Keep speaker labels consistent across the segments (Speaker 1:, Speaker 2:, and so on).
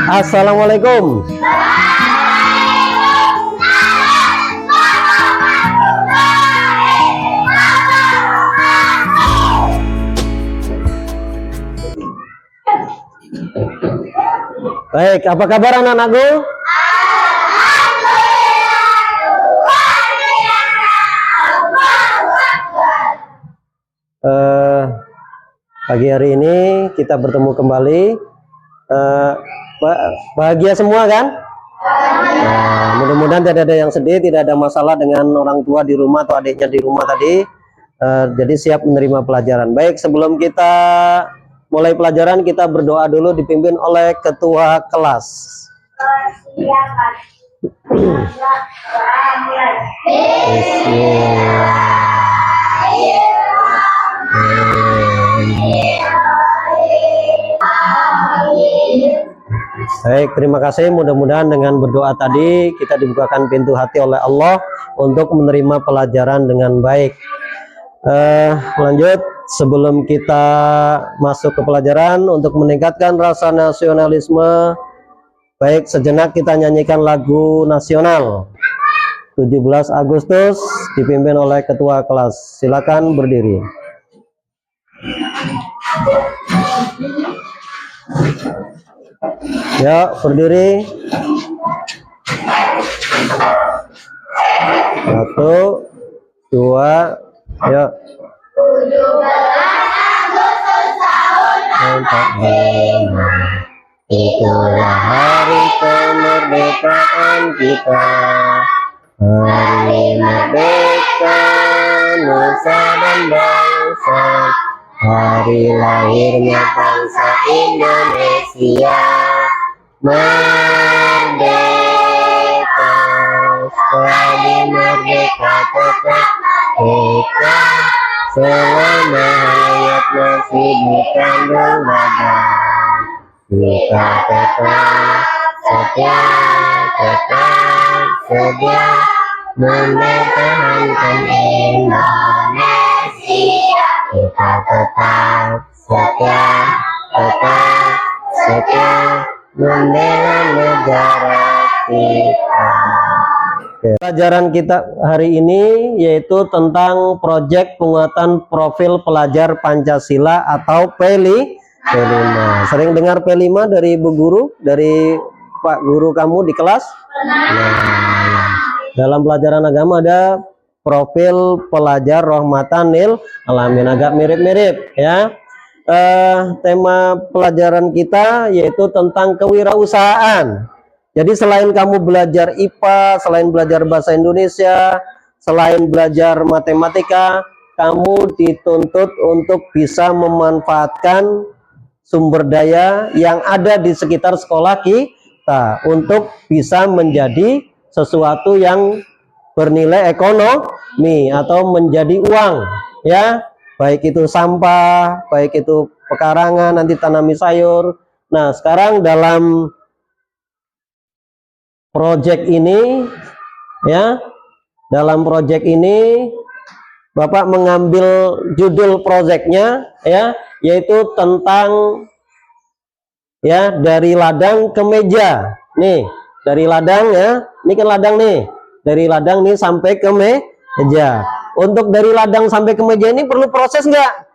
Speaker 1: Assalamualaikum. Baik, apa kabar anak-anakku? Pagi hari ini kita bertemu kembali. Bahagia semua kan? Mudah-mudahan tidak ada yang sedih, tidak ada masalah dengan orang tua di rumah atau adiknya di rumah tadi. Jadi siap menerima pelajaran. Baik, sebelum kita mulai pelajaran, kita berdoa dulu dipimpin oleh ketua kelas. Baik, terima kasih. Mudah-mudahan dengan berdoa tadi kita dibukakan pintu hati oleh Allah untuk menerima pelajaran dengan baik. Lanjut, sebelum kita masuk ke pelajaran, untuk meningkatkan rasa nasionalisme, baik sejenak kita nyanyikan lagu nasional 17 Agustus dipimpin oleh ketua kelas. Silakan berdiri. Ya, berdiri. 1, 2, ya.
Speaker 2: 17 Agustus tahun 45.
Speaker 1: Itulah hari kemerdekaan kita, hari merdeka nusa dan bangsa, hari lahirnya bangsa Indonesia. Merdeka, sekali merdeka tetap kita, selama hayat masih di kandung badan. Kita tetap setia mempertahankan Indonesia. Kita tetap setia membela negara kita. Pelajaran kita hari ini yaitu tentang proyek penguatan profil pelajar Pancasila atau P5. Sering dengar P5 dari Bu Guru, dari Pak Guru kamu di kelas? Dalam pelajaran agama ada profil pelajar rahmatan lil alamin, agak mirip-mirip ya. Tema pelajaran kita yaitu tentang kewirausahaan. Jadi selain kamu belajar IPA, selain belajar bahasa Indonesia, selain belajar matematika, kamu dituntut untuk bisa memanfaatkan sumber daya yang ada di sekitar sekolah kita untuk bisa menjadi sesuatu yang bernilai ekonomi atau menjadi uang ya. Baik itu sampah, baik itu pekarangan, nanti tanami sayur. Nah, sekarang dalam proyek ini ya, dalam proyek ini Bapak mengambil judul proyeknya ya, yaitu tentang ya dari ladang ke meja. Nih, dari ladang ya, ini kan ladang nih. Dari ladang nih sampai ke meja. Untuk dari ladang sampai ke meja ini perlu proses nggak?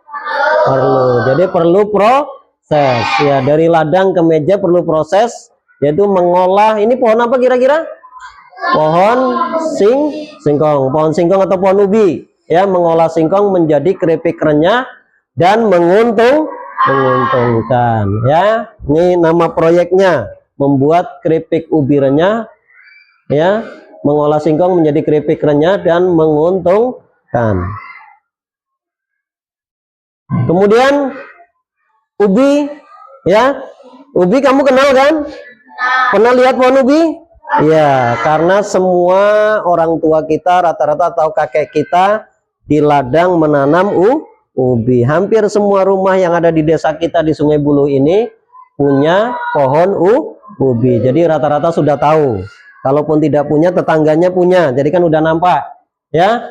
Speaker 1: Perlu. Jadi perlu proses ya, dari ladang ke meja perlu proses, yaitu mengolah. Ini pohon apa kira-kira? Pohon singkong. Pohon singkong atau pohon ubi ya, mengolah singkong menjadi keripik renyah dan menguntungkan ya. Ini nama proyeknya, membuat keripik ubi renyah ya, mengolah singkong menjadi keripik renyah dan menguntungkan. Kemudian ubi ya, ubi kamu kenal kan? Pernah lihat pohon ubi? Ya, karena semua orang tua kita rata-rata atau kakek kita di ladang menanam ubi. Hampir semua rumah yang ada di desa kita di Sungai Buluh ini punya pohon ubi. Jadi rata-rata sudah tahu. Kalaupun tidak punya, tetangganya punya. Jadi kan udah nampak ya.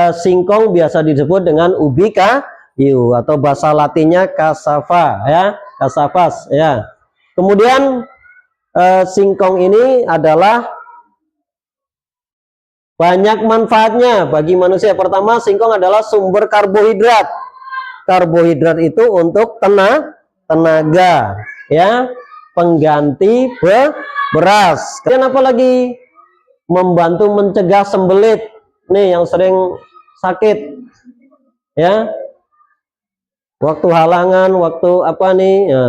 Speaker 1: Singkong biasa disebut dengan ubi kayu atau bahasa latinnya cassava ya, cassavas ya. Kemudian singkong ini adalah banyak manfaatnya bagi manusia. Pertama, singkong adalah sumber karbohidrat. Karbohidrat itu untuk tenaga, ya, pengganti beras. Kemudian apa lagi? Membantu mencegah sembelit. Nih yang sering sakit, ya. Waktu halangan, waktu apa nih? Ya,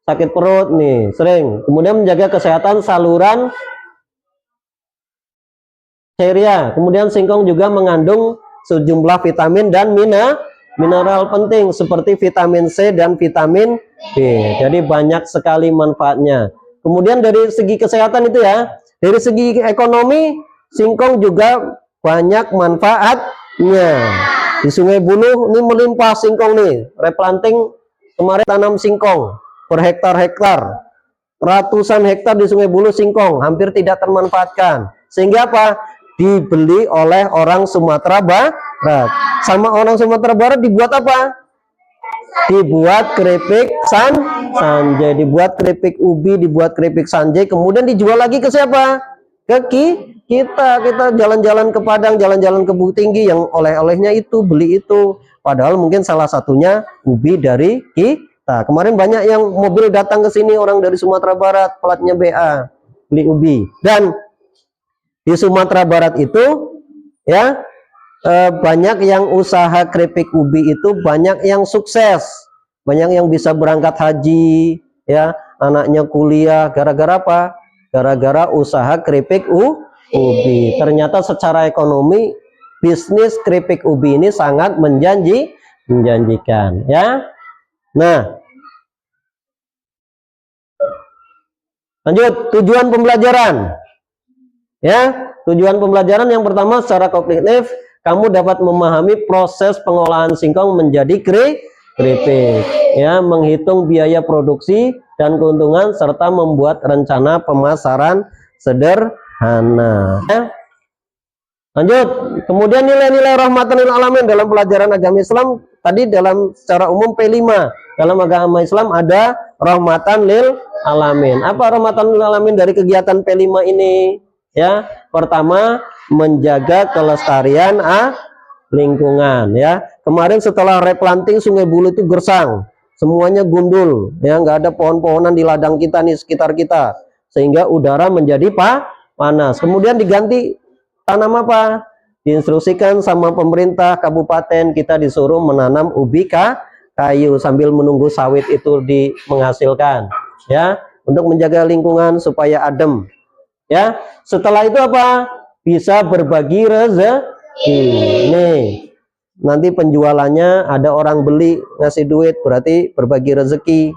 Speaker 1: sakit perut nih, sering. Kemudian menjaga kesehatan saluran ceria. Kemudian singkong juga mengandung sejumlah vitamin dan mineral penting seperti vitamin C dan vitamin B. Jadi banyak sekali manfaatnya. Kemudian dari segi kesehatan itu ya, dari segi ekonomi singkong juga banyak manfaatnya. Di Sungai Buloh ini melimpah singkong nih. Replanting kemarin tanam singkong per hektar-hektar. Ratusan hektar di Sungai Buloh singkong hampir tidak termanfaatkan. Sehingga apa? Dibeli oleh orang Sumatera Barat. Sama orang Sumatera Barat dibuat apa? Dibuat keripik sanjay, dibuat keripik ubi, dibuat keripik sanjay, kemudian dijual lagi ke siapa? Ke kita jalan-jalan ke Padang, jalan-jalan ke Bukit Tinggi, yang oleh-olehnya itu beli itu. Padahal mungkin salah satunya ubi dari kita. Kemarin banyak yang mobil datang ke sini orang dari Sumatera Barat, platnya BA, beli ubi. Dan di Sumatera Barat itu ya banyak yang usaha keripik ubi itu banyak yang sukses, banyak yang bisa berangkat haji, ya, anaknya kuliah gara-gara apa? Gara-gara usaha keripik ubi. Ternyata secara ekonomi bisnis keripik ubi ini sangat menjanjikan, ya. Nah, lanjut tujuan pembelajaran. Ya, tujuan pembelajaran yang pertama secara kognitif kamu dapat memahami proses pengolahan singkong menjadi keripik, ya, menghitung biaya produksi dan keuntungan serta membuat rencana pemasaran sederhana. Ya. Lanjut, kemudian nilai-nilai rahmatan lil alamin dalam pelajaran agama Islam tadi dalam secara umum P5. Dalam agama Islam ada rahmatan lil alamin. Apa rahmatan lil alamin dari kegiatan P5 ini? Ya, pertama menjaga kelestarian lingkungan, ya. Kemarin setelah replanting Sungai Buloh itu gersang, semuanya gundul, ya, nggak ada pohon-pohonan di ladang kita nih sekitar kita, sehingga udara menjadi panas. Kemudian diganti tanam apa? Diinstruksikan sama pemerintah kabupaten, kita disuruh menanam ubi kayu sambil menunggu sawit itu menghasilkan, ya, untuk menjaga lingkungan supaya adem. Ya, setelah itu apa? Bisa berbagi rezeki. Nih, nanti penjualannya ada orang beli ngasih duit, berarti berbagi rezeki.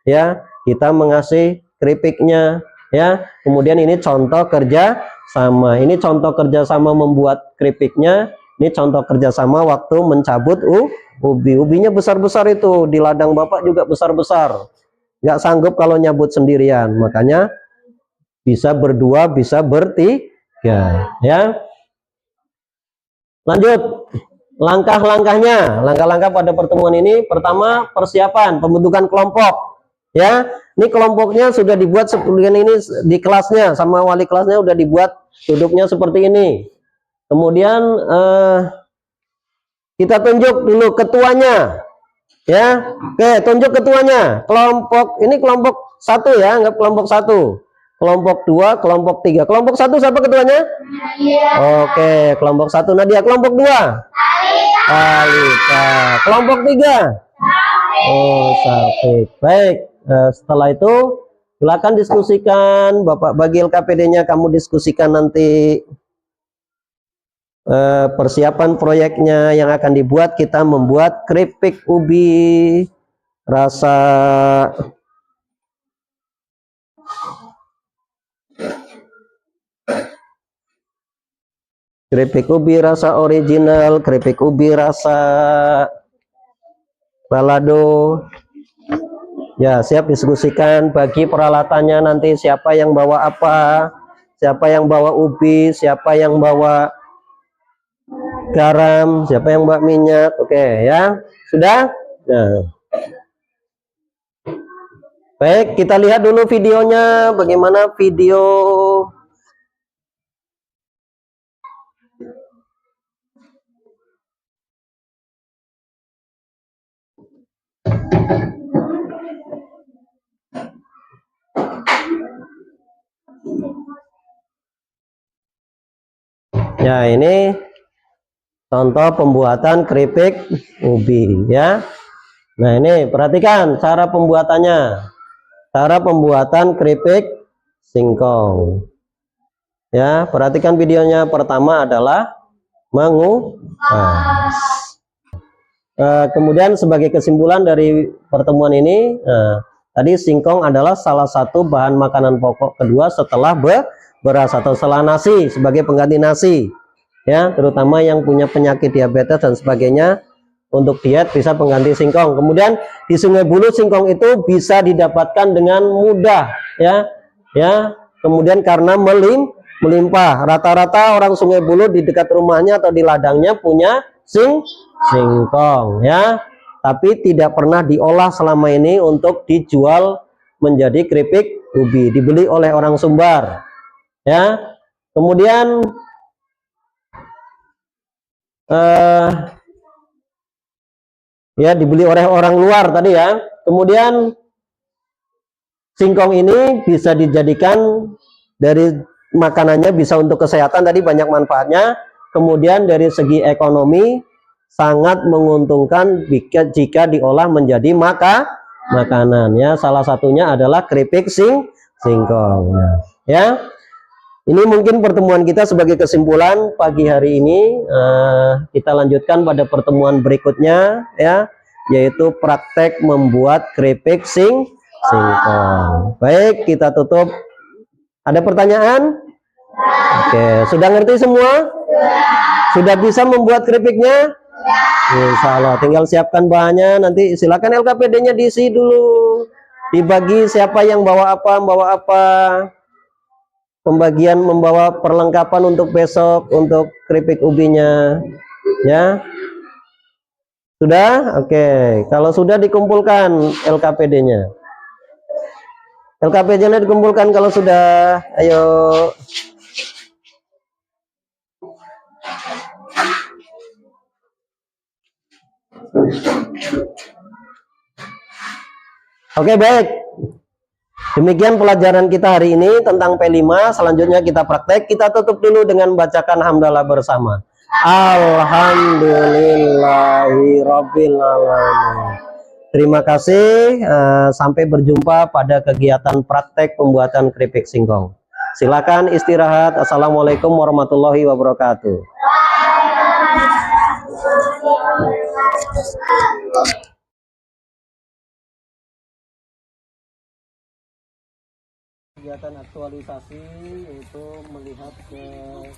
Speaker 1: Ya, kita mengasih keripiknya. Ya, kemudian ini contoh kerja sama. Ini contoh kerja sama membuat keripiknya. Ini contoh kerja sama waktu mencabut ubi. Ubinya besar-besar itu, di ladang bapak juga besar-besar. Nggak sanggup kalau nyabut sendirian, makanya bisa berdua, bisa bertiga, ya. Lanjut, langkah-langkahnya. Langkah-langkah pada pertemuan ini, pertama persiapan pembentukan kelompok, ya. Ini kelompoknya sudah dibuat seperti ini di kelasnya, sama wali kelasnya udah dibuat duduknya seperti ini. Kemudian kita tunjuk dulu ketuanya, ya. Oke, tunjuk ketuanya. Kelompok ini kelompok 1 ya, anggap kelompok 1. Kelompok 2, kelompok 3. Kelompok 1 siapa ketuanya? Nadia. Oke, kelompok 1 Nadia. Kelompok 2? Alita. Kelompok 3? Oh, Safik. Baik, setelah itu silakan diskusikan. Bapak bagi LKPD-nya, kamu diskusikan nanti persiapan proyeknya yang akan dibuat. Kita membuat keripik ubi rasa keripik ubi rasa original, keripik ubi rasa balado. Ya, siap diskusikan. Bagi peralatannya nanti siapa yang bawa apa, siapa yang bawa ubi, siapa yang bawa garam, siapa yang bawa minyak. Oke, ya. Sudah? Nah. Baik, kita lihat dulu videonya. Bagaimana video? Ya, ini contoh pembuatan keripik ubi ya. Nah, ini perhatikan cara pembuatannya. Cara pembuatan keripik singkong. Ya, perhatikan videonya. Pertama adalah mengupas. Kemudian sebagai kesimpulan dari pertemuan ini, tadi singkong adalah salah satu bahan makanan pokok kedua setelah beras atau setelah nasi sebagai pengganti nasi. Ya, terutama yang punya penyakit diabetes dan sebagainya, untuk diet bisa pengganti singkong. Kemudian di Sungai Buloh singkong itu bisa didapatkan dengan mudah, ya. Ya, kemudian karena melimpah. Rata-rata orang Sungai Buloh di dekat rumahnya atau di ladangnya punya singkong, ya. Tapi tidak pernah diolah selama ini untuk dijual menjadi keripik ubi, dibeli oleh orang Sumbar, ya. Kemudian ya dibeli oleh orang luar tadi ya. Kemudian singkong ini bisa dijadikan dari makanannya, bisa untuk kesehatan tadi, banyak manfaatnya. Kemudian dari segi ekonomi sangat menguntungkan jika diolah menjadi makanan ya. Salah satunya adalah keripik singkong. Nah, ya. Ini mungkin pertemuan kita sebagai kesimpulan pagi hari ini. Kita lanjutkan pada pertemuan berikutnya ya, yaitu praktek membuat keripik singkong. Baik, kita tutup. Ada pertanyaan? Oke, sudah ngerti semua? Sudah bisa membuat keripiknya? Insya Allah, tinggal siapkan bahannya. Nanti silakan LKPD-nya diisi dulu. Dibagi siapa yang bawa apa. Pembagian membawa perlengkapan untuk besok untuk keripik ubinya, ya. Sudah? Oke. Kalau sudah dikumpulkan LKPD-nya. LKPD-nya dikumpulkan kalau sudah. Ayo. Oke, baik. Demikian pelajaran kita hari ini tentang P5. Selanjutnya kita praktek. Kita tutup dulu dengan bacakan hamdalah bersama. Alhamdulillahirabbil alamin. Terima kasih. Sampai berjumpa pada kegiatan praktek pembuatan keripik singkong. Silakan istirahat. Assalamualaikum warahmatullahi wabarakatuh. Kegiatan aktualisasi yaitu melihat ke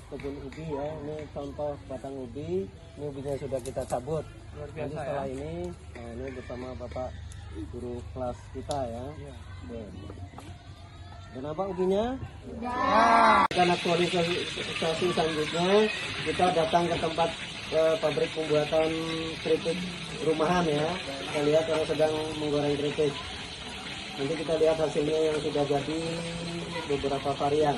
Speaker 1: kebun ubi ya. Ini contoh batang ubi. Ini ubinya sudah kita cabut. Luar biasa. Nanti setelah ya. Ini bersama Bapak guru kelas kita ya. Kenapa ubinya? Dan aktualisasi selanjutnya kita datang ke tempat pabrik pembuatan keripik rumahan ya. Kita lihat orang sedang menggoreng keripik. Nanti kita lihat hasilnya yang sudah jadi beberapa varian.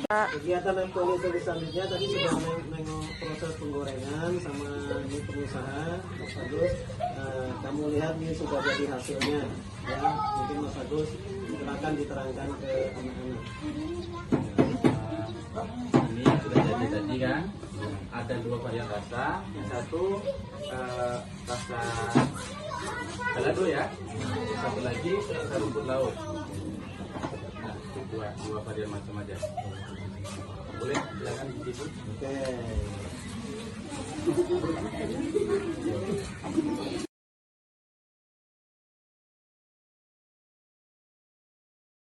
Speaker 1: Kegiatan aktualisasi selanjutnya tadi sudah proses penggorengan sama ini pengusaha Mas Agus. Kamu lihat ini sudah jadi hasilnya ya. Mungkin Mas Agus silakan diterangkan ke anak-anak. Ini sudah jadi tadi kan. Ada dua varian rasa, yang satu rasa balado ya, satu lagi rasa rumput laut. Nah, dua varian macam aja. Boleh silakan dicicip. Oke.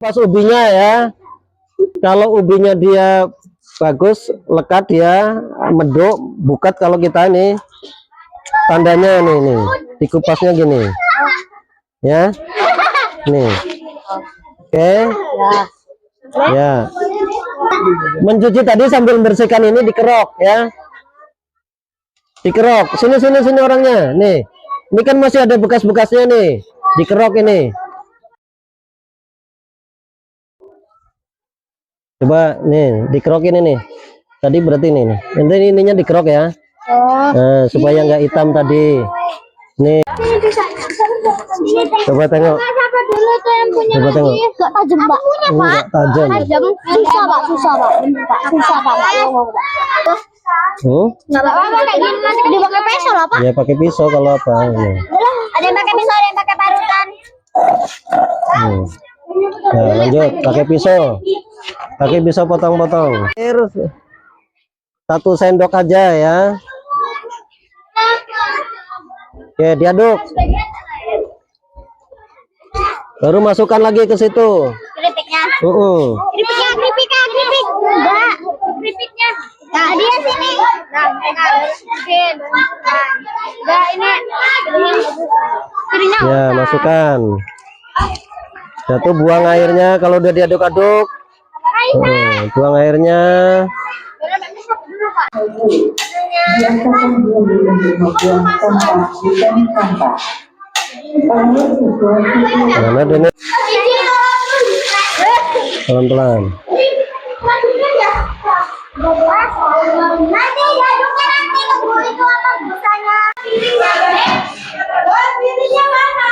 Speaker 1: Pas ubinya ya, kalau ubinya dia bagus, lekat dia, medok, bukat. Kalau kita ini tandanya nih, dikupasnya gini ya, nih. Oke. Ya, mencuci tadi sambil membersihkan ini dikerok ya, dikerok. Sini orangnya nih, Ini kan masih ada bekas-bekasnya nih, dikerok ini. Coba nih, dikerok ini nih. Tadi berarti ini nih. Nanti ininya dikerok ya. Nah, supaya nggak hitam tadi. Nih, coba tengok.
Speaker 2: Siapa dulu tuh yang punya
Speaker 1: Coba tengok.
Speaker 2: Gak tajam, Pak.
Speaker 1: Enggak tajam.
Speaker 2: Tajam. Susah, Pak. Susah, Pak. Susah, Pak. Nggak apa-apa kayak gini nanti dipakai pisau lah, Pak.
Speaker 1: Ya pakai pisau kalau apa.
Speaker 2: Ada yang pakai pisau, ada yang pakai parutan.
Speaker 1: Nah, lanjut pakai pisau. Pakai pisau potong-potong. Terus 1 sendok aja ya. Oke, diaduk. Baru masukkan lagi ke situ.
Speaker 2: Keripiknya.
Speaker 1: Keripik.
Speaker 2: Enggak. Keripiknya. Nah, dia sini. Nah, masukin. Enggak, ini. Kirinya.
Speaker 1: Ya, masukkan. Satu, buang airnya kalau udah diaduk-aduk. Buang airnya. Mana ini? Pelan-pelan.
Speaker 2: Nanti diaduknya nanti nunggu itu apa busanya. Piringnya mana?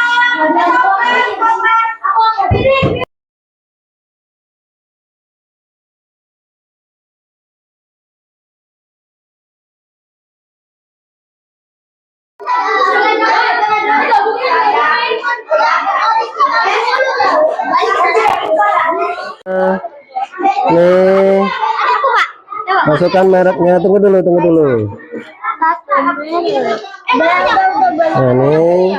Speaker 1: Nih, masukkan mereknya. Tunggu dulu. Nah, nih.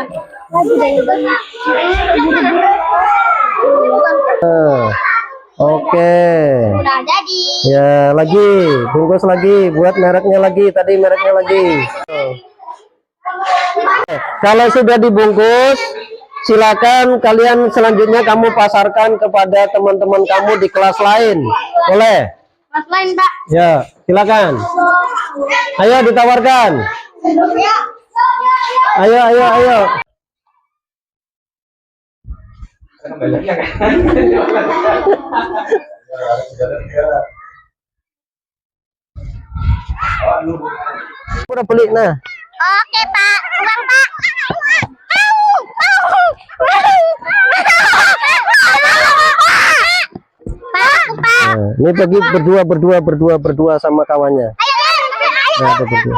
Speaker 1: Nah, oke.
Speaker 2: Udah jadi.
Speaker 1: Ya, lagi bungkus lagi, buat mereknya lagi. Tadi mereknya lagi. Kalau sudah dibungkus, silakan kalian selanjutnya kamu pasarkan kepada teman-teman kamu di kelas lain. Boleh?
Speaker 2: Mas lain, Pak.
Speaker 1: Ya, silakan. Ayo ditawarkan. Ayo. Udah beli nah.
Speaker 2: Oke, Pak. Uang, Pak.
Speaker 1: Nah, ini bagi berdua sama kawannya. Nah,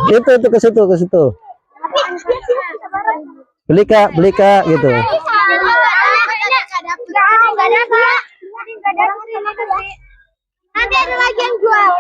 Speaker 1: itu ke situ. Beli kak gitu.
Speaker 2: Nanti ada lagi yang jual.